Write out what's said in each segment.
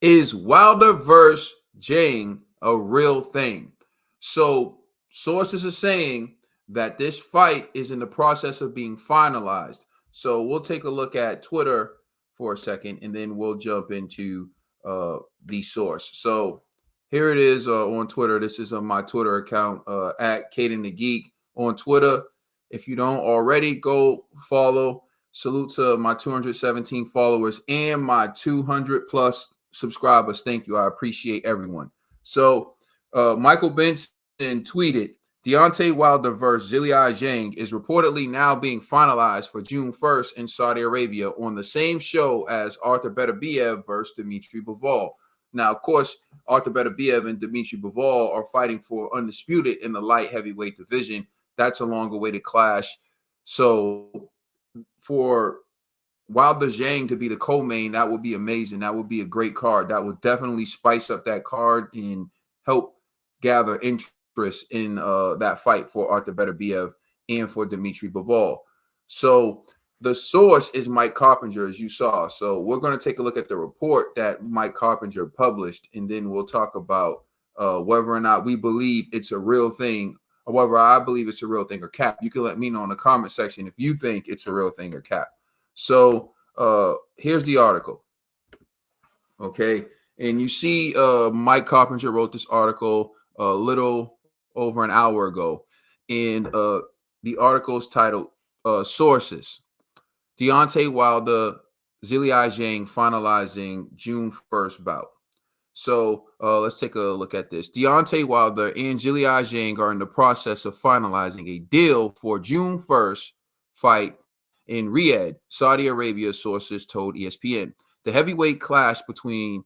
Is Wilder versus Zhang a real thing? So sources are saying that this fight is in the process of being finalized. So we'll take a look at Twitter for a second, and then we'll jump into the source. So here it is on Twitter. This is on my Twitter account at Caden the Geek on Twitter. If you don't already, go follow. Salute to my 217 followers and my 200 plus subscribers. Thank you. I appreciate everyone. So Michael Benson tweeted, Deontay Wilder versus Zhilei Zhang is reportedly now being finalized for June 1st in Saudi Arabia on the same show as Arthur Beterbiev versus Dmitry Bivol. Now, of course, Arthur Beterbiev and Dmitry Bivol are fighting for undisputed in the light heavyweight division. That's a long-awaited clash. So for Wilder Zhang to be the co-main, that would be amazing. That would be a great card. That would definitely spice up that card and help gather interest in that fight for Arthur Beterbiev and for Dmitry Bivol. So the source is Mike Carpenter, as you saw. So we're going to take a look at the report that Mike Carpenter published, and then we'll talk about whether or not we believe it's a real thing, or whether I believe it's a real thing or cap. You can let me know in the comment section if you think it's a real thing or cap. So here's the article. Okay. And you see Mike Carpenter wrote this article a little over an hour ago. And the article is titled Sources. Deontay Wilder, Zhilei Zhang finalizing June 1st bout. So let's take a look at this. Deontay Wilder and Zhilei Zhang are in the process of finalizing a deal for June 1st fight in Riyadh, Saudi Arabia, sources told ESPN. The heavyweight clash between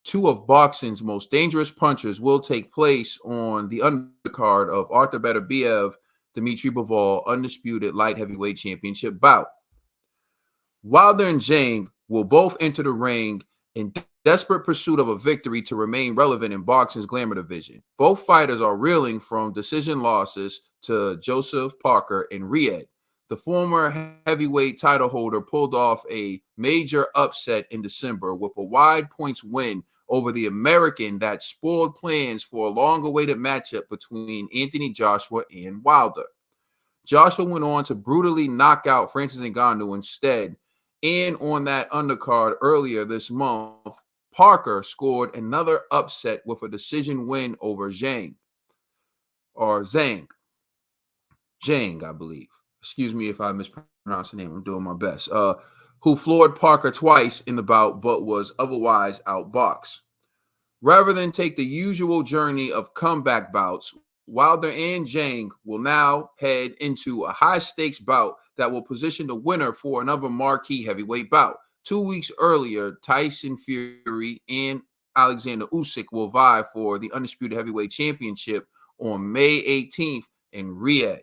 two of boxing's most dangerous punchers will take place on the undercard of Arthur Beterbiev, Dmitry Bivol, undisputed light heavyweight championship bout. Wilder and Zhang will both enter the ring in desperate pursuit of a victory to remain relevant in boxing's glamour division. Both fighters are reeling from decision losses to Joseph Parker in Riyadh. The former heavyweight title holder pulled off a major upset in December with a wide points win over the American that spoiled plans for a long-awaited matchup between Anthony Joshua and Wilder. Joshua went on to brutally knock out Francis Ngannou instead, and on that undercard earlier this month, Parker scored another upset with a decision win over Zhang, I believe. Excuse me if I mispronounce the name. I'm doing my best. Who floored Parker twice in the bout, but was otherwise outboxed. Rather than take the usual journey of comeback bouts, Wilder and Zhang will now head into a high-stakes bout that will position the winner for another marquee heavyweight bout. 2 weeks earlier, Tyson Fury and Alexander Usyk will vie for the undisputed heavyweight championship on May 18th in Riyadh.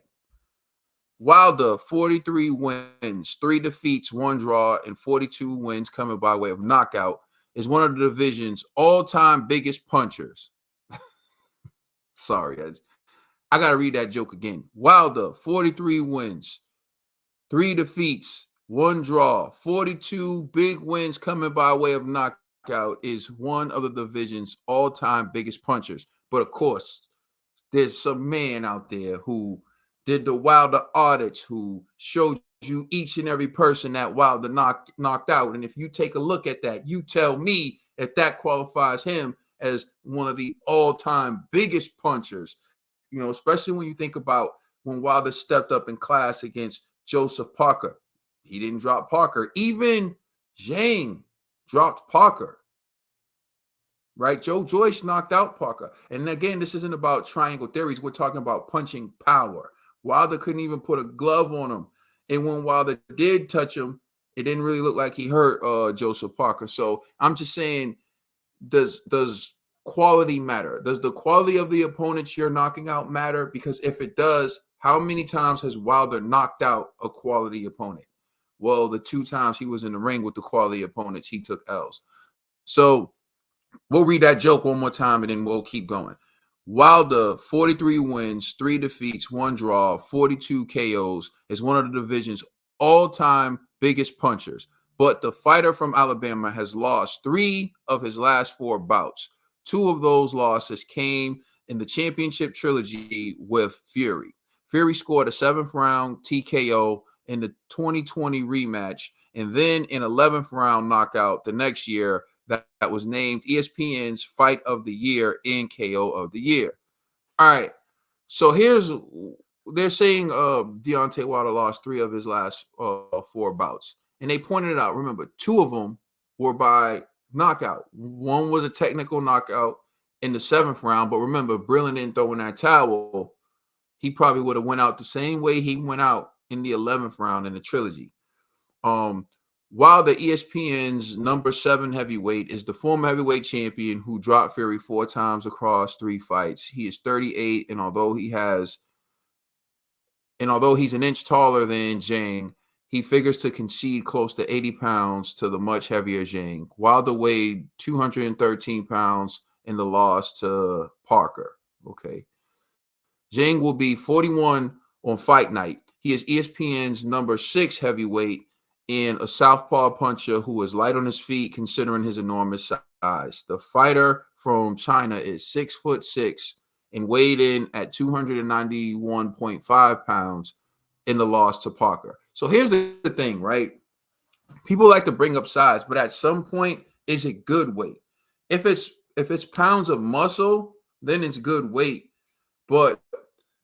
Wilder, 43 wins, 3 defeats, 1 draw, and 42 wins coming by way of knockout, is one of the division's all-time biggest punchers. Sorry, guys. I got to read that joke again. Wilder, 43 wins, 3 defeats, 1 draw, 42 big wins coming by way of knockout, is one of the division's all-time biggest punchers. But, of course, there's some man out there who did the Wilder audits, who showed you each and every person that Wilder knocked out. And if you take a look at that, you tell me if that qualifies him as one of the all-time biggest punchers, you know, especially when you think about when Wilder stepped up in class against Joseph Parker. He didn't drop Parker. Even Zhang dropped Parker. Right? Joe Joyce knocked out Parker. And again, this isn't about triangle theories. We're talking about punching power. Wilder couldn't even put a glove on him. And when Wilder did touch him, it didn't really look like he hurt Joseph Parker. So I'm just saying, does quality matter? Does the quality of the opponents you're knocking out matter? Because if it does, how many times has Wilder knocked out a quality opponent? Well, the 2 times he was in the ring with the quality opponents, he took L's. So we'll read that joke one more time and then we'll keep going. Wilder, 43 wins, 3 defeats, 1 draw, 42 KOs, is one of the division's all-time biggest punchers. but the fighter from Alabama has lost 3 of his last 4 bouts. 2 of those losses came in the championship trilogy with Fury. Fury scored a 7th round TKO in the 2020 rematch, and then an 11th round knockout the next year that was named ESPN's Fight of the Year and KO of the Year. All right. So they're saying Deontay Wilder lost 3 of his last 4 bouts. And they pointed it out. Remember, 2 of them were by knockout. One was a technical knockout in the 7th round. But remember, Brilliant didn't throw in that towel. He probably would have went out the same way he went out in the 11th round in the trilogy. While the ESPN's number 7 heavyweight is the former heavyweight champion who dropped Fury 4 times across 3 fights. He is 38, and although he's an inch taller than Zhang, he figures to concede close to 80 pounds to the much heavier Zhang. Wilder weighed 213 pounds in the loss to Parker. Okay. Zhang will be 41 on fight night. He is ESPN's number 6 heavyweight and a southpaw puncher who is light on his feet considering his enormous size. The fighter from China is 6'6" and weighed in at 291.5 pounds in the loss to Parker. So here's the thing, right? People like to bring up size, but at some point, is it good weight? If it's pounds of muscle, then it's good weight. But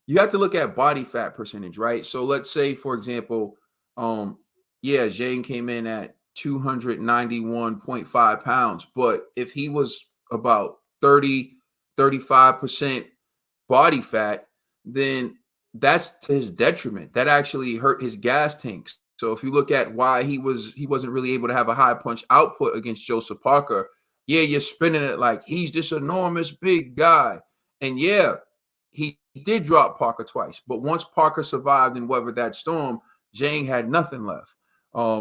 you have to look at body fat percentage, right? So let's say, for example, Zhang came in at 291.5 pounds, but if he was about 35% body fat, then that's to his detriment. That actually hurt his gas tanks. So if you look at why he wasn't really able to have a high punch output against Joseph Parker, you're spinning it like he's this enormous big guy. And he did drop Parker twice, but once Parker survived and weathered that storm, Zhang had nothing left.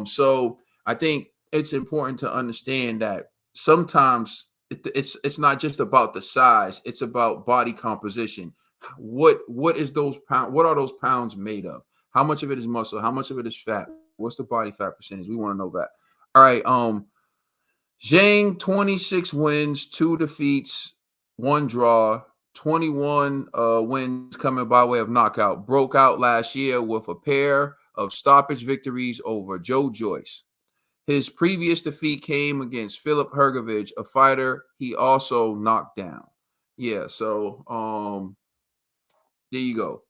So I think it's important to understand that sometimes it's not just about the size; it's about body composition. What is those pounds? What are those pounds made of? How much of it is muscle? How much of it is fat? What's the body fat percentage? We want to know that. All right. Zhang 26 wins, 2 defeats, 1 draw. 21 wins coming by way of knockout. Broke out last year with a pair of stoppage victories over Joe Joyce. His previous defeat came against Filip Hrgović, a fighter he also knocked down. So there you go.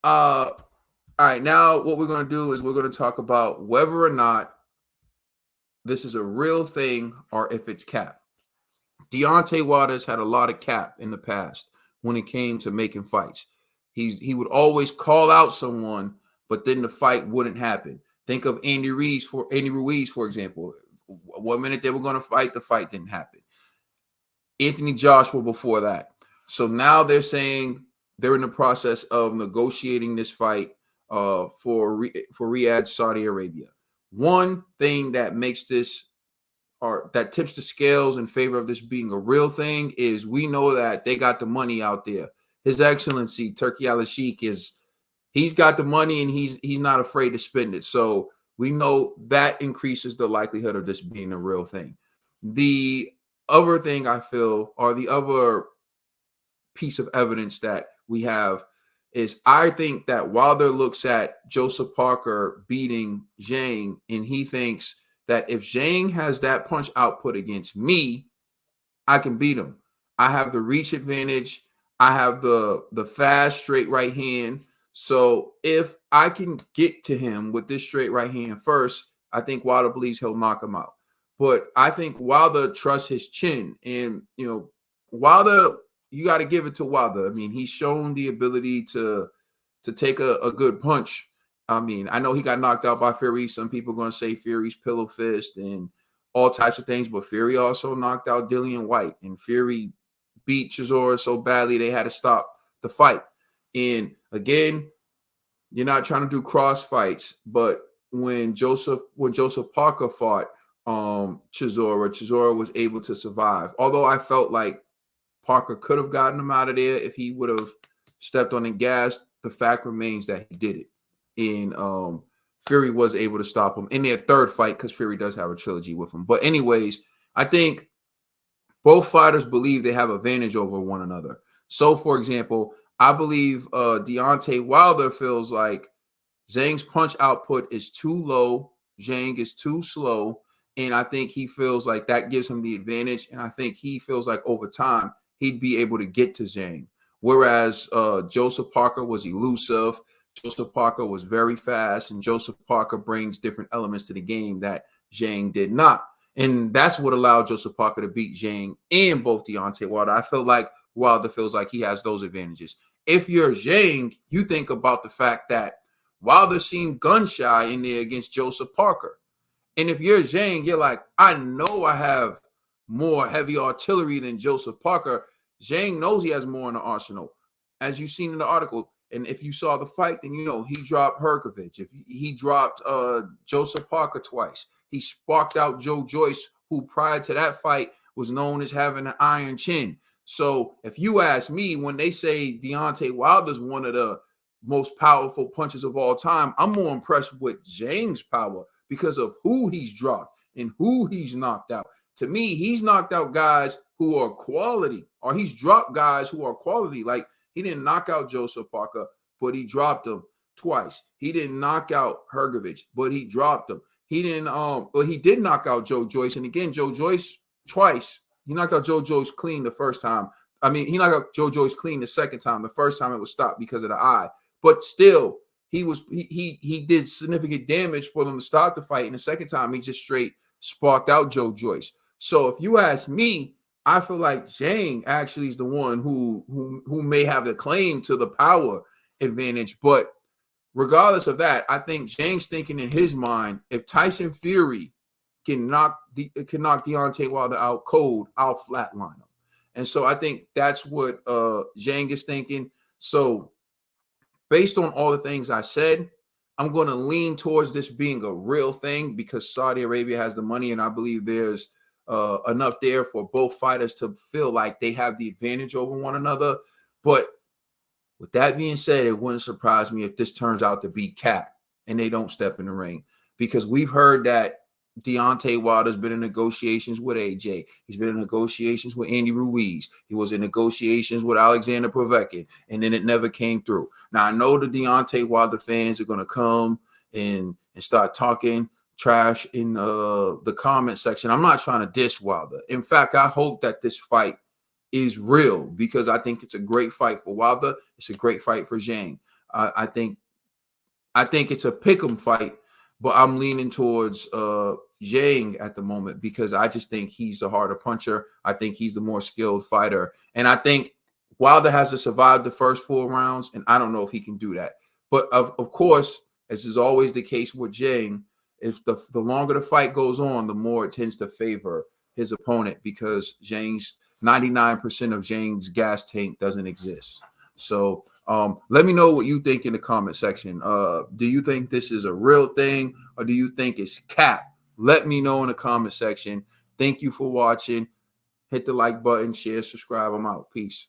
All right, now what we're going to do is we're going to talk about whether or not this is a real thing or if it's cap. Deontay Wilder's had a lot of cap in the past when it came to making fights. He would always call out someone, but then the fight wouldn't happen. Think of Andy Ruiz, for example. 1 minute they were going to fight, the fight didn't happen. Anthony Joshua before that. So now they're saying they're in the process of negotiating this fight for Riyadh, Saudi Arabia. One thing that makes this or that tips the scales in favor of this being a real thing is we know that they got the money out there. His Excellency Turki Al-Sheikh he's got the money and he's not afraid to spend it. So we know that increases the likelihood of this being a real thing. The other thing I feel, or the other piece of evidence that we have, is I think that Wilder looks at Joseph Parker beating Zhang and he thinks that if Zhang has that punch output against me, I can beat him. I have the reach advantage. I have the fast straight right hand. So if I can get to him with this straight right hand first, I think Wilder believes he'll knock him out. But I think Wilder trusts his chin. And, Wilder, you got to give it to Wilder. I mean, he's shown the ability to take a good punch. I mean, I know he got knocked out by Fury. Some people are going to say Fury's pillow fist and all types of things, but Fury also knocked out Dillian White, and Fury beat Chisora so badly they had to stop the fight. And again, you're not trying to do cross fights, but when Joseph Parker fought Chisora was able to survive. Although I felt like Parker could have gotten him out of there if he would have stepped on the gas, the fact remains that he did it. And Fury was able to stop him in their third fight because Fury does have a trilogy with him. But anyways, I think both fighters believe they have advantage over one another. So, for example, I believe Deontay Wilder feels like Zhang's punch output is too low. Zhang is too slow. And I think he feels like that gives him the advantage. And I think he feels like over time, he'd be able to get to Zhang. Whereas Joseph Parker was elusive. Joseph Parker was very fast. And Joseph Parker brings different elements to the game that Zhang did not. And that's what allowed Joseph Parker to beat Zhang and both Deontay Wilder. I feel like Wilder feels like he has those advantages. If you're Zhang, you think about the fact that Wilder seemed gun shy in there against Joseph Parker. And if you're Zhang, you're like, I know I have more heavy artillery than Joseph Parker. Zhang knows he has more in the arsenal, as you've seen in the article. And if you saw the fight, then you know he dropped Herkovich. If he dropped Joseph Parker twice. He sparked out Joe Joyce, who prior to that fight was known as having an iron chin. So if you ask me, when they say Deontay Wilder's one of the most powerful punches of all time, I'm more impressed with Zhang's power because of who he's dropped and who he's knocked out. To me, he's knocked out guys who are quality, or he's dropped guys who are quality. Like, he didn't knock out Joseph Parker, but he dropped him twice. He didn't knock out Hergovich, but he dropped him. He didn't, but he did knock out Joe Joyce. And again, Joe Joyce twice. He knocked out Joe Joyce clean the first time. I mean, he knocked out Joe Joyce clean the second time. The first time it was stopped because of the eye. But still, he did significant damage for them to stop the fight. And the second time, he just straight sparked out Joe Joyce. So if you ask me, I feel like Zhang actually is the one who may have the claim to the power advantage. But regardless of that, I think Zhang's thinking in his mind, if Tyson Fury can knock Deontay Wilder out cold, I'll flatline him. And so I think that's what Zhang is thinking. So based on all the things I said, I'm going to lean towards this being a real thing because Saudi Arabia has the money, and I believe there's enough there for both fighters to feel like they have the advantage over one another. But with that being said, it wouldn't surprise me if this turns out to be cap and they don't step in the ring, because we've heard that Deontay Wilder's been in negotiations with AJ. He's been in negotiations with Andy Ruiz. He was in negotiations with Alexander Povetkin, and then it never came through. Now, I know the Deontay Wilder fans are going to come and start talking trash in the comment section. I'm not trying to diss Wilder. In fact, I hope that this fight is real because I think it's a great fight for Wilder. It's a great fight for Zhang. I think it's a pick'em fight, but I'm leaning towards Zhang at the moment because I just think he's the harder puncher. I think he's the more skilled fighter. And I think Wilder has to survive the first 4 rounds, and I don't know if he can do that. But of course, as is always the case with Zhang, if the longer the fight goes on, the more it tends to favor his opponent because 99% of Zhang's gas tank doesn't exist. So let me know what you think in the comment section. Do you think this is a real thing or do you think it's cap? Let me know in the comment section. Thank you for watching. Hit the like button, share, subscribe. I'm out. Peace.